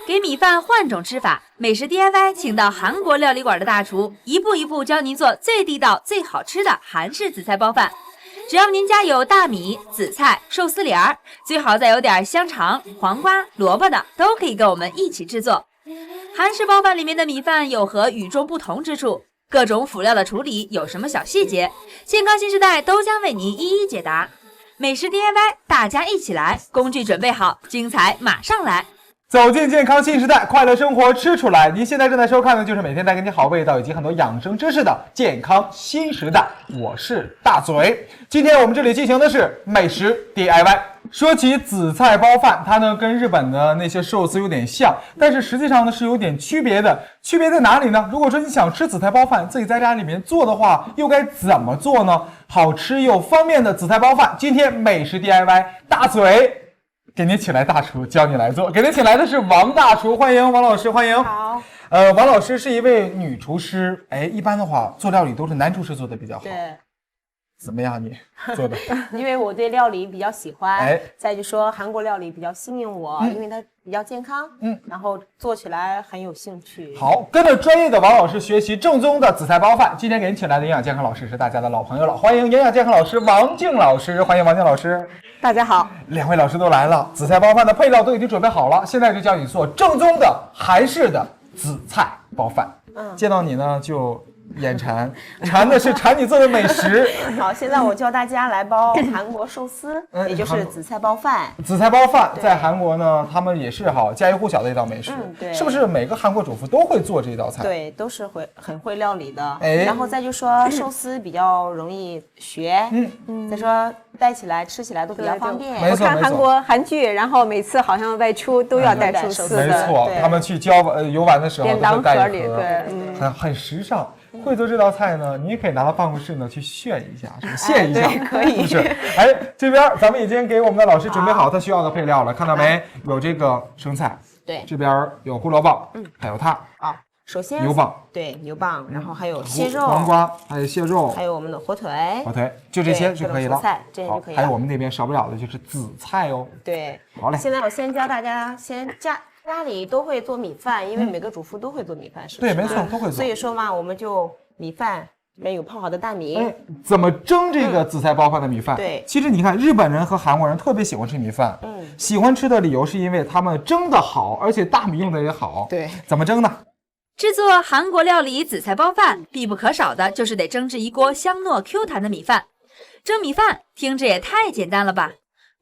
给米饭换种吃法，美食 DIY 请到韩国料理馆的大厨，一步一步教您做最地道、最好吃的韩式紫菜包饭。只要您家有大米、紫菜、寿司帘儿，最好再有点香肠、黄瓜、萝卜的，都可以跟我们一起制作。韩式包饭里面的米饭有何与众不同之处？各种辅料的处理有什么小细节？健康新时代都将为您一一解答。美食 DIY， 大家一起来，工具准备好，精彩马上来。走进健康新时代，快乐生活吃出来。您现在正在收看的就是每天带给你好味道以及很多养生知识的健康新时代，我是大嘴。今天我们这里进行的是美食 DIY。说起紫菜包饭，它呢跟日本的那些寿司有点像，但是实际上呢是有点区别的。区别在哪里呢？如果说你想吃紫菜包饭，自己在家里面做的话，又该怎么做呢？好吃又方便的紫菜包饭，今天美食 DIY 大嘴给您请来大厨教你来做，给您请来的是王大厨，欢迎王老师，欢迎。好。王老师是一位女厨师，一般的话做料理都是男厨师做的比较好。对。怎么样你做的？因为我对料理比较喜欢，再就说韩国料理比较吸引我，因为它比较健康，然后做起来很有兴趣。好，跟着专业的王老师学习正宗的紫菜包饭。今天给您请来的营养健康老师是大家的老朋友了，欢迎营养健康老师王静老师，欢迎王静老师。大家好，两位老师都来了，紫菜包饭的配料都已经准备好了，现在就教你做正宗的韩式的紫菜包饭。见到你呢就眼馋，馋的是馋你做的美食。好，现在我教大家来包韩国寿司，也就是紫菜包饭。紫菜包饭在韩国呢，他们也是家喻户晓的一道美食。对，是不是每个韩国主妇都会做这道菜？对，都是很会料理的。然后再就说寿司比较容易学，再说带起来吃起来都比较方便。我看韩国韩剧，然后每次好像外出都要带寿司的。没错，他们去游玩的时候都会带一盒，对，很时尚。会做这道菜呢，你也可以拿到办公室呢去炫一下，献一下，可以。是，这边咱们已经给我们的老师准备好他需要的配料了，看到没？有这个生菜，对，这边有胡萝卜，还有它首先牛蒡，对，牛蒡，然后还有蟹肉、黄瓜，还有蟹肉，还有我们的火腿，就这些就可以了。这些就可以了。还有我们那边少不了的就是紫菜哦。对，好嘞。现在我先教大家，家里都会做米饭，因为每个主妇都会做米饭，是不是？对，没错，都会做。所以说嘛，我们就米饭里面有泡好的大米。怎么蒸这个紫菜包饭的米饭？对，其实你看，日本人和韩国人特别喜欢吃米饭。喜欢吃的理由是因为他们蒸的好，而且大米用的也好。对，怎么蒸呢？制作韩国料理紫菜包饭，必不可少的就是得蒸制一锅香糯 Q 弹的米饭。蒸米饭听着也太简单了吧？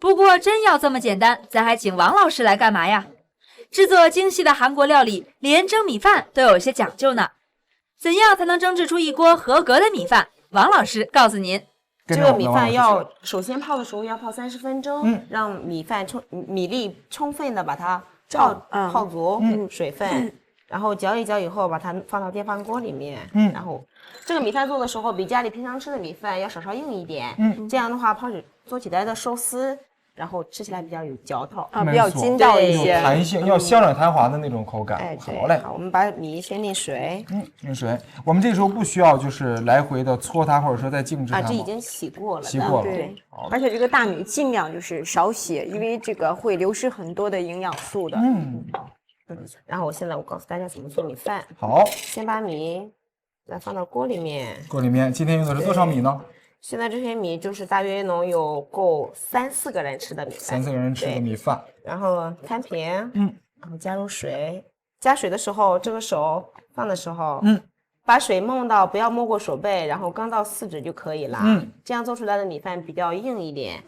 不过真要这么简单，咱还请王老师来干嘛呀？制作精细的韩国料理，连蒸米饭都有些讲究呢。怎样才能蒸制出一锅合格的米饭？王老师告诉您，这个米饭要首先泡的时候要泡30分钟，让米粒充分的把它泡足水分，然后搅一搅以后把它放到电饭锅里面，然后这个米饭做的时候比家里平常吃的米饭要稍硬一点，这样的话做起来的寿司。然后吃起来比较有嚼头比较筋道一些，有弹性，要香软弹滑的那种口感。好嘞，好，我们把米先沥水。沥水。我们这时候不需要就是来回的搓它，或者说再静置它。这已经洗过了。洗过了。对。而且这个大米尽量就是少洗，因为这个会流失很多的营养素的。然后现在我告诉大家怎么做米饭。好。先把米再放到锅里面。今天用的是多少米呢？现在这些米就是大约能有够3-4个人吃的米饭，3-4个人吃的米饭。然后摊平，然后加入水。加水的时候，这个手放的时候，把水梦到不要没过手背，然后刚到4指就可以了。这样做出来的米饭比较硬一点。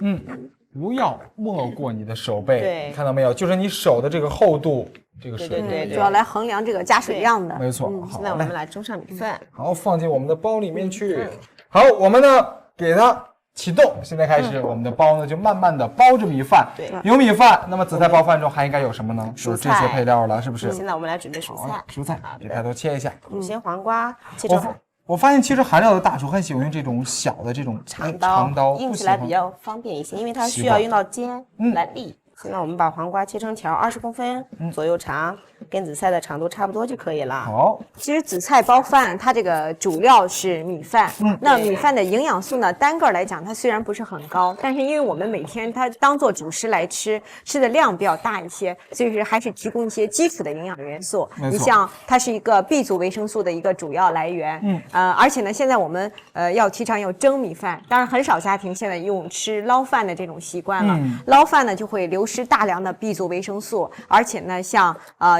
不要没过你的手背。对，看到没有？就是你手的这个厚度，这个水。对，主要来衡量这个加水量的。没错。现在我们来蒸上米饭。好，放进我们的包里面去。好，我们呢？给它启动，现在开始，我们的包呢就慢慢的包着米饭。对，有米饭，那么紫菜包饭中还应该有什么呢？就是这些配料了，是不是？现在我们来准备蔬菜。蔬菜，给它都切一下。先黄瓜切成。我发现其实韩料的大厨很喜欢用这种小的这种长刀，用起来比较方便一些，因为它需要用到尖来沥。现在我们把黄瓜切成条，20公分左右长，跟紫菜的长度差不多就可以了。好，其实紫菜包饭，它这个主料是米饭。那米饭的营养素呢，单个来讲，它虽然不是很高，但是因为我们每天它当做主食来吃，吃的量比较大一些，所以说还是提供一些基础的营养元素。没错你像它是一个 B 族维生素的一个主要来源。而且呢，现在我们要提倡要蒸米饭，当然很少家庭现在用吃捞饭的这种习惯了。捞饭呢就会流失大量的 B 族维生素，而且呢，像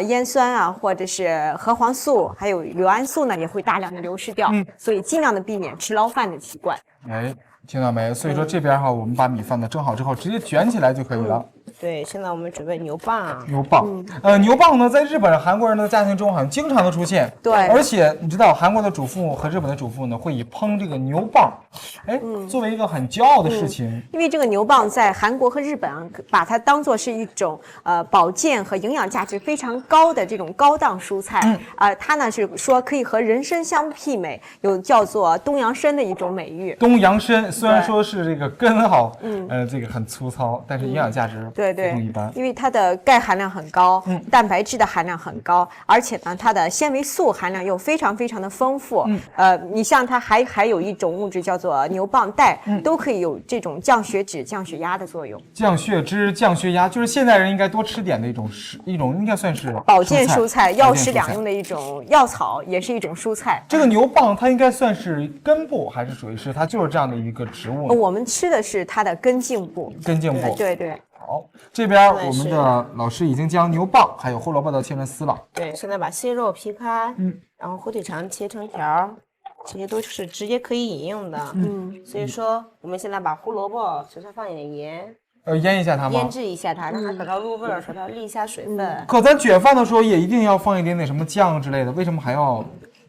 烟酸啊，或者是核黄素，还有硫胺素呢，也会大量的流失掉。所以尽量的避免吃捞饭的习惯。哎，听到没？所以说这边哈，我们把米饭呢蒸好之后，直接卷起来就可以了。对，现在我们准备牛蒡。牛蒡，牛蒡呢，在日本、韩国人的家庭中好像经常的出现。对，而且你知道，韩国的主妇和日本的主妇呢，会以烹这个牛蒡，作为一个很骄傲的事情。因为这个牛蒡在韩国和日本啊，把它当做是一种保健和营养价值非常高的这种高档蔬菜。它呢是说可以和人参相媲美，有叫做东洋参的一种美誉。东洋参虽然说是这个根好，这个很粗糙，但是营养价值对非常一般。因为它的钙含量很高，蛋白质的含量很高，而且呢，它的纤维素含量又非常非常的丰富。你像它还有一种物质叫做牛蒡苷，都可以有这种降血脂、降血压的作用。降血脂、降血压，就是现代人应该多吃点的一种应该算是保健蔬菜，药食两用的一种药草，也是一种蔬菜。这个牛蒡它应该算是根部，还是属于是它就是这样的一个植物？我们吃的是它的根茎部。根茎部，对。好，这边我们的老师已经将牛蒡还有胡萝卜都切成丝了。对，现在把蟹肉劈开，然后火腿肠切成条，这些都是直接可以饮用的。所以说我们现在把胡萝卜手上放一点盐，腌一下它吗？腌制一下它，让它手上入味儿，手上沥一下水分。可咱卷饭的时候也一定要放一点点什么酱之类的，为什么还要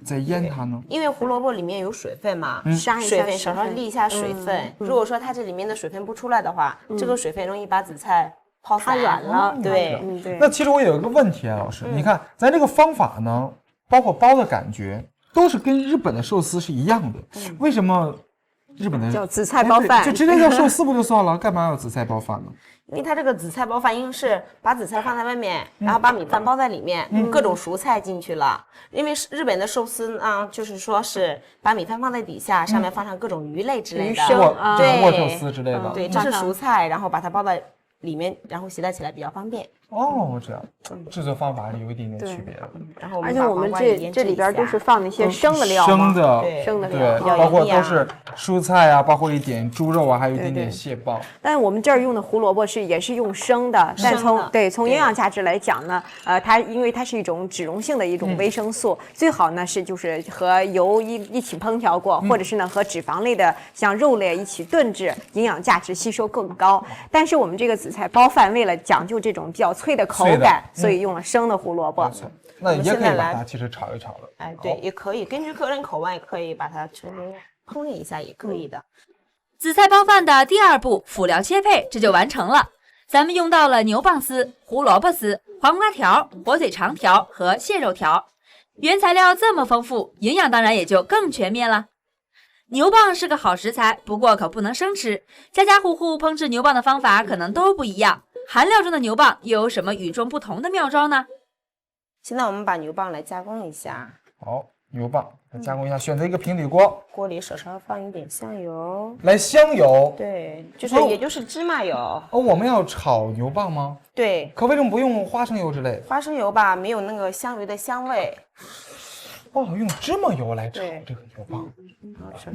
再腌它呢？因为胡萝卜里面有水分嘛，杀一下水分，手上沥一下水分。如果说它这里面的水分不出来的话，这个水分容易把紫菜泡散软了。对，对。那其实我有一个问题啊，老师，你看咱这个方法呢，包括包的感觉，都是跟日本的寿司是一样的，为什么日本的叫紫菜包饭，就直接叫寿司不就算了？干嘛要紫菜包饭呢？因为它这个紫菜包饭，因为是把紫菜放在外面，然后把米饭包在里面，各种蔬菜进去了。因为日本的寿司呢，就是说是把米饭放在底下，上面放上各种鱼类之类的，对，握寿司之类的。对，这是蔬菜，然后把它包在里面，然后携带起来比较方便。哦，这样制作方法有一点点区别。然后而且我们这里边都是放那些生的料，生的料，对，包括都是蔬菜啊，包括一点猪肉啊，还有一点点蟹棒。但是我们这儿用的胡萝卜也是用生的，但从营养价值来讲呢，它因为它是一种脂溶性的一种维生素，最好呢就是和油一起烹调过，或者是呢和脂肪类的像肉类一起炖制，营养价值吸收更高。但是我们这个紫菜包饭为了讲究这种比较脆的口感，所以用了生的胡萝卜。那也可以把它其实炒一炒了。哎，对，也可以根据个人口味，可以把它烹饪一下，也可以的。紫菜包饭的第二步辅料切配，这就完成了。咱们用到了牛蒡丝、胡萝卜丝、黄瓜条、火腿肠条和蟹肉条，原材料这么丰富，营养当然也就更全面了。牛蒡是个好食材，不过可不能生吃，家家户户烹制牛蒡的方法可能都不一样。韩料中的牛蒡又有什么与众不同的妙招呢？现在我们把牛蒡来加工一下。好，牛蒡来加工一下，选择一个平底锅，锅里手上放一点香油，来香油。对，也就是芝麻油。我们要炒牛蒡吗？对。可为什么不用花生油之类的？花生油吧，没有那个香油的香味。用芝麻油来炒这个牛蒡。手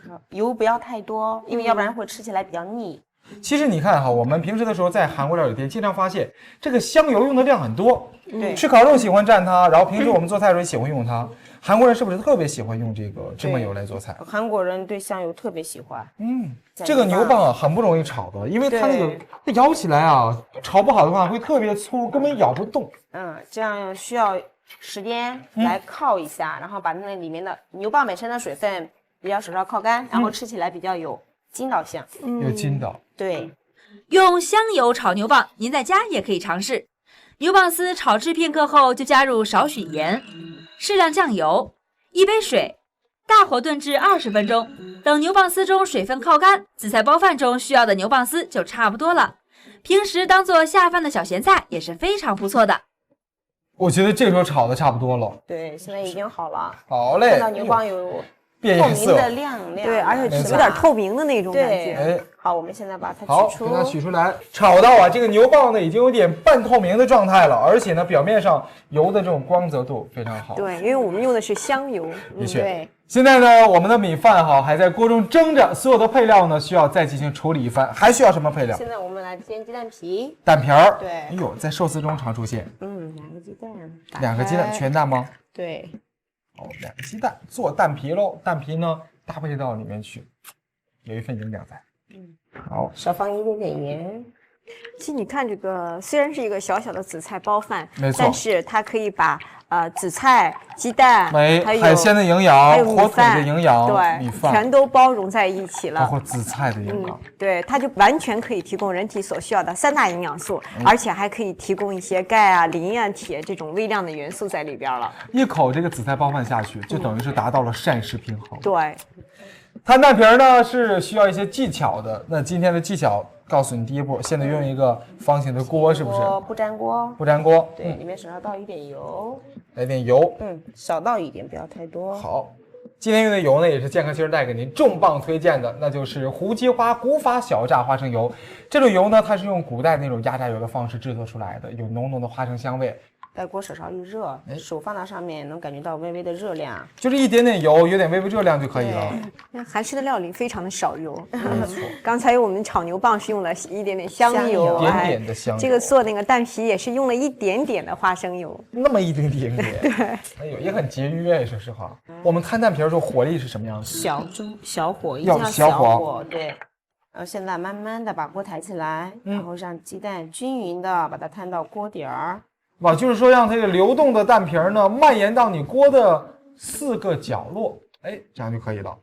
上油不要太多，因为要不然会吃起来比较腻。其实你看哈，我们平时的时候在韩国料理店经常发现，这个香油用的量很多。对，吃烤肉喜欢蘸它，然后平时我们做菜的时候也喜欢用它。韩国人是不是特别喜欢用这个芝麻油来做菜？韩国人对香油特别喜欢。这个牛蒡啊很不容易炒的，因为它那个咬起来啊，炒不好的话会特别粗，根本咬不动。这样需要时间来靠一下，然后把那里面的牛蒡本身的水分比较手上靠干，然后吃起来比较有筋道性。有筋道。对，用香油炒牛蒡，您在家也可以尝试。牛蒡丝炒制片刻后，就加入少许盐、适量酱油、一杯水，大火炖至20分钟。等牛蒡丝中水分靠干，紫菜包饭中需要的牛蒡丝就差不多了。平时当做下饭的小咸菜也是非常不错的。我觉得这时候炒的差不多了。对，现在已经好了。好嘞，看到牛蒡有透明变颜色，的亮，对，而且没错有点透明的那种感对觉。哎，好，我们现在把它好，取出。给它取出来，炒到啊，这个牛蒡呢已经有点半透明的状态了，而且呢表面上油的这种光泽度非常好。对，因为我们用的是香油。的确。对，现在呢，我们的米饭哈还在锅中蒸着，所有的配料呢需要再进行处理一番，还需要什么配料？现在我们来煎鸡蛋皮。蛋皮儿。对哎呦，在寿司中常出现。2个鸡蛋，2个鸡蛋，全蛋吗？对，好，2个鸡蛋做蛋皮喽。蛋皮呢搭配到里面去，有一份营养在。好，少放一点点盐。其实你看这个，虽然是一个小小的紫菜包饭，没错但是它可以把紫菜、鸡蛋、还有海鲜的营还养、有火腿的米饭，营养、对，米饭，全都包容在一起了。包括紫菜的营养。对，它就完全可以提供人体所需要的3大营养素，而且还可以提供一些钙啊、磷啊、铁这种微量的元素在里边了。一口这个紫菜包饭下去，就等于是达到了膳食平衡。对，摊蛋皮儿呢是需要一些技巧的。那今天的技巧告诉你，第一步，现在用一个方形的锅，是不是？不粘锅。不粘锅。对，里面手上倒一点油。来点油。少倒一点，不要太多。好，今天用的油呢也是健康新时代给您重磅推荐的，那就是胡姬花古法小榨花生油。这种油呢，它是用古代那种压榨油的方式制作出来的，有浓浓的花生香味。待锅手勺一热，手放到上面能感觉到微微的热量，就是一点点油，有点微微热量就可以了。那韩式的料理非常的少油。没错，刚才我们炒牛蒡是用了一点点香油，一点点的香油。这个做那个蛋皮也是用了一点点的花生油，那么一丁点点。对，哎呦，也很节约。说实话，我们摊蛋皮的时候火力是什么样子？小火，一定要小火。对。然后现在慢慢的把锅抬起来，然后让鸡蛋均匀的把它摊到锅底儿。哇，就是说让这个流动的蛋皮儿呢蔓延到你锅的4个角落，哎，这样就可以了。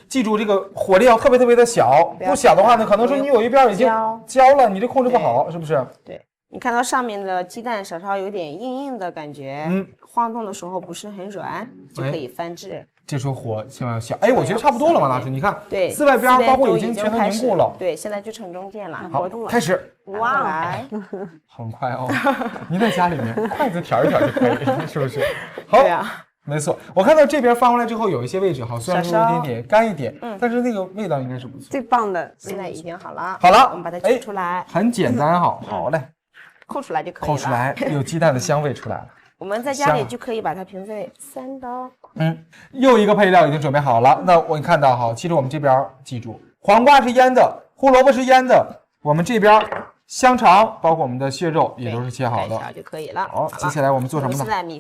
记住这个火力要特别的小，不小的话呢，可能说你有一边已经焦了，你这控制不好，是不是？对，你看到上面的鸡蛋稍稍有点硬硬的感觉，晃动的时候不是很软，就可以翻制。这时候火千万要小。哎，我觉得差不多了，马老师，你看，对，4外边包括已经全都凝固了。对，现在就成中间了。好，开始。哇，来，很快哦。您在家里面筷子挑一挑就可以，是不是？好，对啊，没错。我看到这边翻过来之后，有一些位置好，虽然说有一点点干一点，但是那个味道应该是不错。最棒的，现在已经好了。好了，我们把它取出来。很简单哈，好嘞，扣出来就可以了。扣出来，有鸡蛋的香味出来了。我们在家里就可以把它平碎3刀。又一个配料已经准备好了。那我看到哈，其实我们这边记住，黄瓜是腌的，胡萝卜是腌的，我们这边香肠包括我们的蟹肉也都是切好的，就可以了。好，接下来我们做什么呢？现在米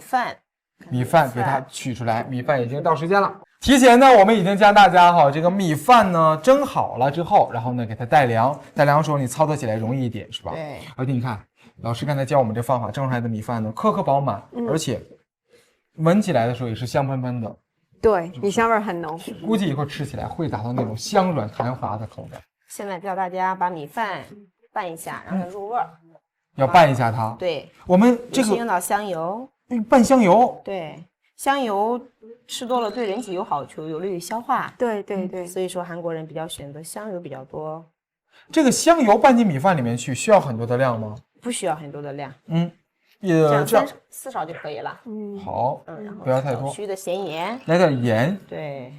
饭给它取出来，米饭已经到时间了。提前呢，我们已经将大家哈这个米饭呢蒸好了之后，然后呢给它带凉，带凉的时候你操作起来容易一点，是吧？对。而且你看，老师刚才教我们这方法，蒸出来的米饭呢颗颗饱满，而且闻起来的时候也是香喷喷的。对，米香味很浓，估计一会儿吃起来会达到那种香软弹滑的口感。现在教大家把米饭拌一下，让它入味儿。要拌一下它。对，我们这个用到香油。拌香油。对，香油吃多了对人体有好处，有利于消化。对对对，所以说韩国人比较选择香油比较多。这个香油拌进米饭里面去，需要很多的量吗？不需要很多的量。这样4勺就可以了。好，不要太多。少许的咸盐，来点盐。对，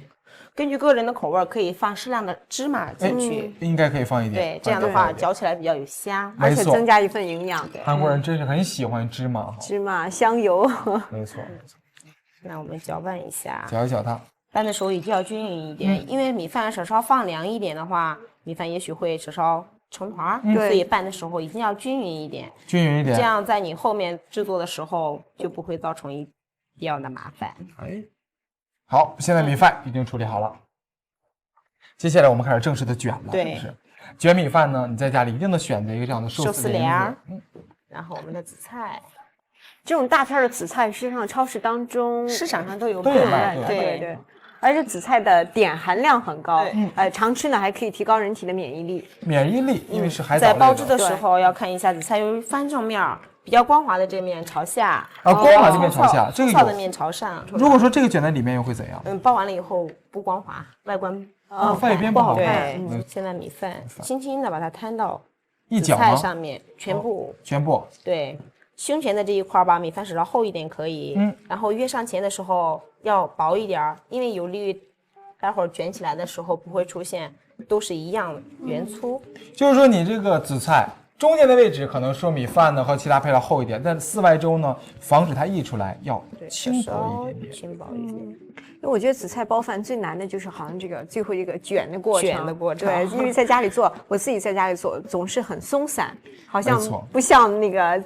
根据个人的口味可以放适量的芝麻进去，应该可以放一点。对，这样的话嚼起来比较有香，而且增加一份营养。韩国人真是很喜欢芝麻，芝麻香油。没错。那我们搅拌一下，搅一搅它。拌的时候一定要均匀一点，因为米饭手稍放凉一点的话，米饭也许会手稍成团，所以拌的时候一定要均匀一点，这样在你后面制作的时候就不会造成一样的麻烦。哎，好，现在米饭已经处理好了，接下来我们开始正式的卷了。对，卷米饭呢，你在家里一定得选择一个这样的寿司帘，然后我们的紫菜。这种大片的紫菜，实际上超市当中、市场上都有卖。对，而且紫菜的碘含量很高，常吃呢还可以提高人体的免疫力。因为是海藻类的。在包制的时候要看一下紫菜由于翻正面，比较光滑的这面朝下，光滑这面朝下，这个糙的面朝上。如果说这个卷在里面又会怎样？包完了以后不光滑，外观翻一边不好看。对，现在米饭轻轻的把它摊到一角菜上面，全部。对。胸前的这一块把米饭手稍厚一点可以，然后越上前的时候要薄一点，因为有利于待会儿卷起来的时候不会出现都是一样圆粗。就是说你这个紫菜中间的位置可能说米饭呢和其他配料厚一点，但四外周呢防止它溢出来要轻薄一点点，轻薄一点。因为我觉得紫菜包饭最难的就是好像这个最后一个卷的过程。卷的过程，对，因为在家里做，我自己在家里做总是很松散，好像没错不像那个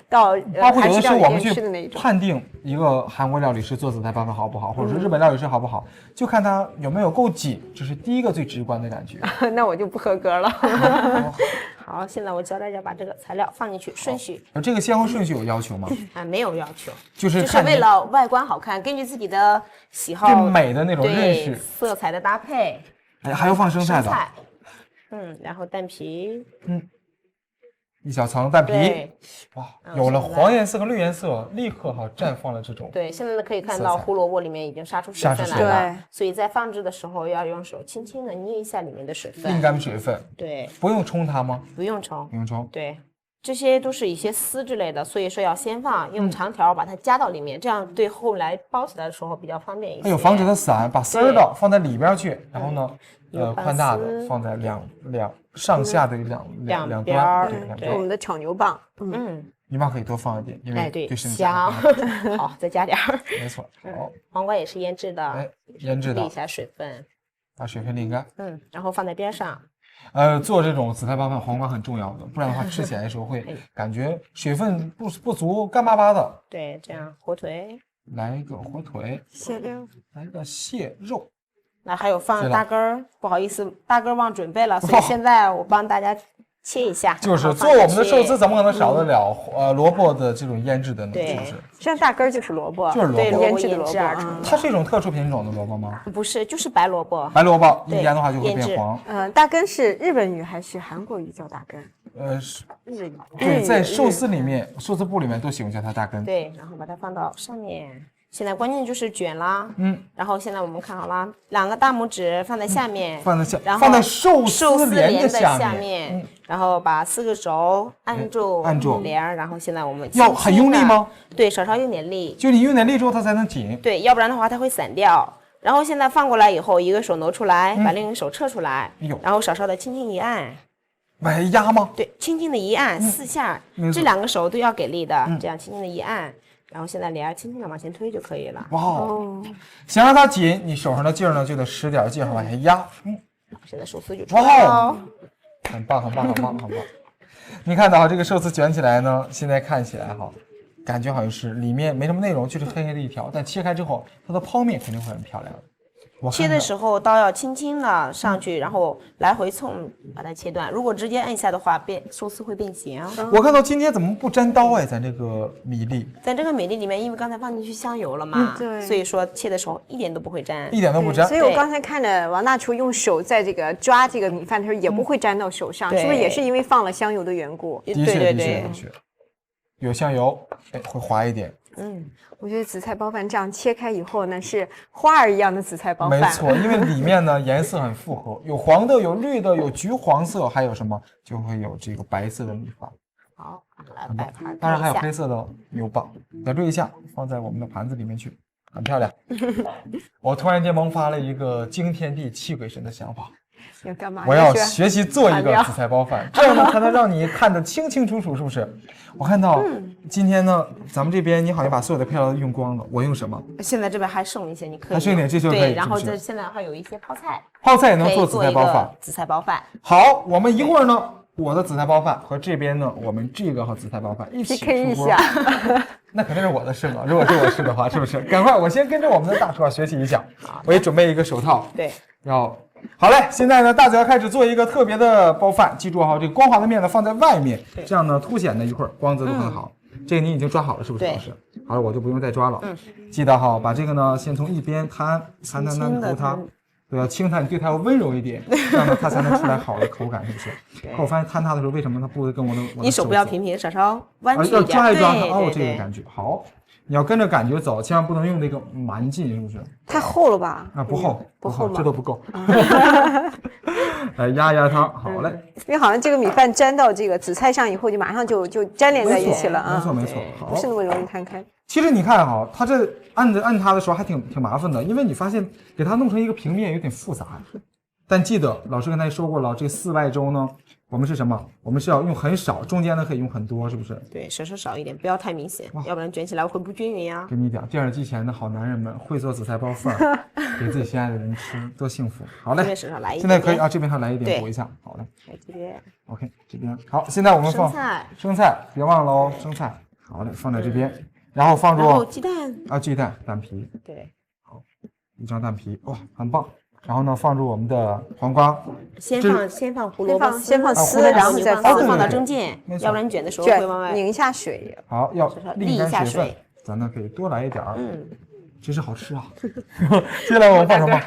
到包括有的时候我们去吃的那种。判定一个韩国料理师做紫菜包饭好不好，或者是日本料理师好不好，就看他有没有够紧，这是第一个最直观的感觉。那我就不合格了。好，现在我教大家把这个材料放进去，顺序。这个先后顺序有要求吗？啊，没有要求，就是为了外观好看，根据自己的喜好，对美的那种认识，色彩的搭配。哎，还要放生菜的。然后蛋皮，一小层蛋皮，哇，有了黄颜色和绿颜色，立刻绽放了这种。对，现在呢可以看到胡萝卜里面已经杀出水分来了，所以在放置的时候要用手轻轻的捏一下里面的水分，沥干水分。对，不用冲它吗？不用冲，不用冲。对，这些都是一些丝之类的，所以说要先放，用长条把它夹到里面，这样对后来包起来的时候比较方便一些。还有防止它散，把丝儿的放在里边去，然后呢，宽大的放在两上下的两端，对，我们的炒牛蒡，牛蒡可以多放一点，因为对身体香。好，再加点儿。没错。好，黄瓜也是腌制的，腌制的，沥一下水分，把水分沥干。然后放在边上。做这种紫菜包饭，黄瓜很重要的，不然的话吃起来的时候会感觉水分不足，干巴巴的。对，这样火腿，来一个火腿，蟹肉，来一个蟹肉。那还有放大根儿，不好意思，大根儿忘准备了，所以现在我帮大家切一下。就是做我们的寿司，怎么可能少得了萝卜的这种腌制的呢？是不是？像大根儿就是萝卜，就是萝卜腌制的萝卜。它是一种特殊品种的萝卜吗？不是，就是白萝卜。白萝卜一腌的话就会变黄。大根是日本语还是韩国语叫大根？是日语。对，在寿司里面，寿司部里面都喜欢叫它大根。对，然后把它放到上面。现在关键就是卷啦，然后现在我们看好了，两个大拇指放在下面，然后放在寿司帘的下面，然后把4个手按住帘，然后现在我们要很用力吗？对，稍稍用点力，就你用点力之后它才能紧。对，要不然的话它会散掉。然后现在放过来以后，一个手挪出来，把另一个手撤出来，然后稍稍的轻轻一按，往压吗？对，轻轻的一按4下，这2个手都要给力的，这样轻轻的一按。然后现在帘轻轻的往前推就可以了。哇哦！想让它紧，你手上的劲儿呢就得使点劲儿往下压。现在寿司就出来了。很棒，很棒，很棒，很棒！你看到这个寿司卷起来呢，现在看起来感觉好像是里面没什么内容，就是黑黑的一条，但切开之后，它的剖面肯定会很漂亮的。切的时候刀要轻轻的上去，然后来回蹭把它切断。如果直接按下的话，寿司会变形。我看到今天怎么不沾刀哎？咱这个米粒，在这个米粒里面，因为刚才放进去香油了嘛，所以说切的时候一点都不会沾，一点都不沾。所以我刚才看着王大厨用手在这个抓这个米饭的时候，也不会沾到手上，是不是也是因为放了香油的缘故？的确，有香油，会滑一点。我觉得紫菜包饭这样切开以后呢，是花儿一样的紫菜包饭。没错，因为里面呢颜色很复合，有黄的，有绿的，有橘黄色，还有什么就会有这个白色的米饭。好，来摆盘。当然还有黑色的牛蒡，点缀一下，放在我们的盘子里面去，很漂亮。我突然间萌发了一个惊天地泣鬼神的想法。要干嘛？我要学习做一个紫菜包饭，这样呢才能让你看得清清楚楚，是不是？我看到今天呢，咱们这边你好像把所有的配料都用光了，我用什么？现在这边还剩一些，你可以还剩一点，这就可以。对，然后现在还有一些泡菜，泡菜也能做紫菜包饭。紫菜包饭。好，我们一会儿呢，我的紫菜包饭和这边呢，我们这个紫菜包饭一起 PK 一下。那肯定是我的事嘛，如果是我试的话，是不是？赶快，我先跟着我们的大厨学习一下。我也准备一个手套。对，好嘞，现在呢，大嘴要开始做一个特别的包饭，记住这个光滑的面呢放在外面，这样呢凸显的一会儿光泽都很好。这个你已经抓好了，是不是？老师，好了，我就不用再抓了。记得把这个呢先从一边摊，揉它，对，要清淡，对它要温柔一点，这样呢它才能出来好的口感，是不是？可我发现摊它的时候，为什么它不会跟我的你手不要平平，稍稍弯曲一点，要抓一抓它，哦，对这个感觉好。你要跟着感觉走，千万不能用那个蛮劲，是不是？太厚了吧？啊，不厚，不厚吗这都不够。来压压它，好嘞。因为好像这个米饭粘到这个紫菜上以后，就马上就粘连在一起了啊。没错没错，好，不是那么容易摊开。其实你看哈，它这按它的时候还挺麻烦的，因为你发现给它弄成一个平面有点复杂。但记得老师跟大家说过了，这个4外粥呢，我们是什么？我们是要用很少，中间呢可以用很多，是不是？对，少少一点，不要太明显，要不然卷起来会不均匀呀。给你讲，电视机前的好男人们会做紫菜包饭，给自己心爱的人吃，多幸福！好嘞，这边手上来一点，现在可以啊，这边还来一点补一下，好嘞。来这边 OK， 这边好，现在我们放生菜，别忘了哦，生菜。好嘞，放在这边，然后放入鸡蛋啊，鸡蛋蛋皮，对，好，1张蛋皮，哇，很棒。然后呢，放入我们的黄瓜，先放胡萝卜，先放丝，然后你再放到中间，没错要不然你卷的时候会往外拧一下水。好，要沥一下水分，水，咱呢可以多来一点儿，真是好吃啊！接下来我们放什么？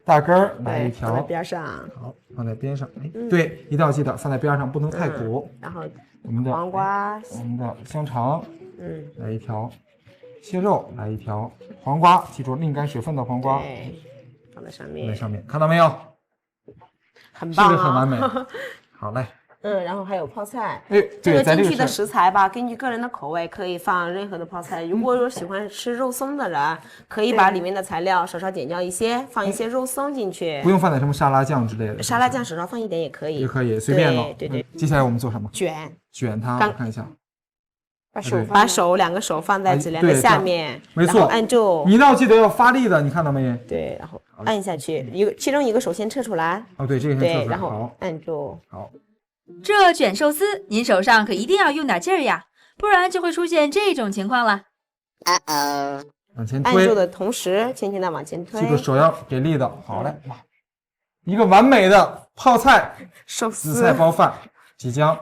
大根儿来一条，放在边上，好，放在边上。哎，对，一定要记得放在边上，不能太苦。然后我们的黄瓜，我们的香肠，来一条，蟹肉来一条，黄瓜，记住沥干水分的黄瓜。对，放在上在面，上面看到没有？很棒，是不是很完美？好嘞，然后还有泡菜，哎，这对，在这个个进去的食材吧，根据个人的口味可以放任何的泡菜。如果有喜欢吃肉松的人，可以把里面的材料稍稍减掉一些，放一些肉松进去不。用放点什么沙拉酱之类的，沙拉酱少少放一点也可以，也可以，随便了。对。接下来我们做什么？卷它，我看一下。把两个手放在指梁的下面，没错，按住。你一定要记得要发力的，你看到没？对，然后按下去，其中一个手先撤出来。哦，对，这个先撤出来，然后按住。好，这卷寿司，您手上可一定要用点劲儿呀，不然就会出现这种情况了。往前推，按住的同时，轻轻的往前推。记住手要给力的。好嘞，哇，一个完美的泡菜寿司紫菜包饭即将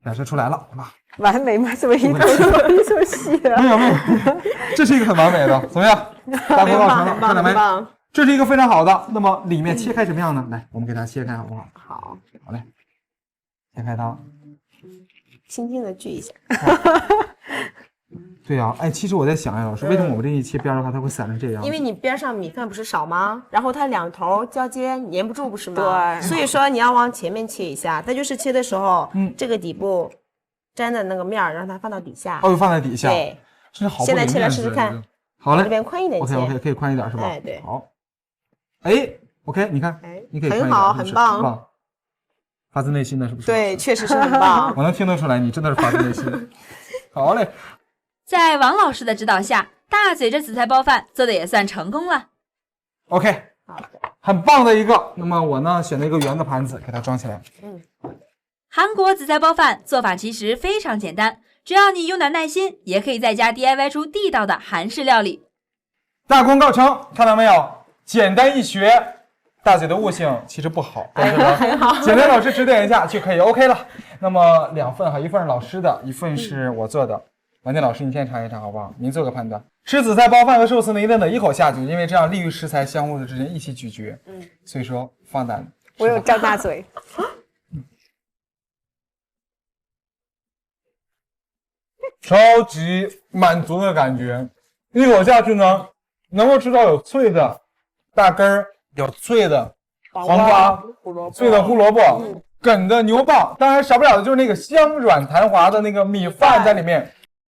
展示出来了，哇！完美吗？怎么一口一口血？没有，这是一个很完美的，怎么样？大功告成了，看到没？这是一个非常好的。那么里面切开什么样呢？来，我们给它切开好不好？好嘞，切开它，轻轻的锯一下。对呀，哎，其实我在想呀，老师，为什么我们这一切边的话，它会散成这样？因为你边上米饭不是少吗？然后它两头交接粘不住，不是吗？对。所以说你要往前面切一下，再就是切的时候，这个底部粘的那个面儿，让它放到底下。哦，放在底下。对。真是好。现在切来试试看。好嘞。这边宽一点切。OK， 可以宽一点是吧？哎，对。好。哎 ，OK， 你看，你可以宽一点，很好，很棒。发自内心的是不是？对，确实是很棒。我能听得出来，你真的是发自内心。好嘞。在王老师的指导下，大嘴这紫菜包饭做的也算成功了。OK， 很棒的一个。那么我呢，选了一个圆的盘子，给它装起来。韩国紫菜包饭做法其实非常简单，只要你用点耐心，也可以在家 DIY 出地道的韩式料理。大功告成，看到没有？简单易学。大嘴的悟性其实不好，但是呢，简单老师指点一下就可以 OK 了。那么2份哈，一份是老师的，一份是我做的。王健老师，你先尝一尝好不好？您做个判断。吃紫菜包饭和寿司呢，一定得一口下去，因为这样利于食材相互的之间一起咀嚼。所以说放胆。我有张大嘴。超级满足的感觉，一口下去呢，能够吃到有脆的大根儿，有脆的黄瓜，脆的胡萝卜，梗的牛蒡，当然少不了的就是那个香软弹滑的那个米饭在里面。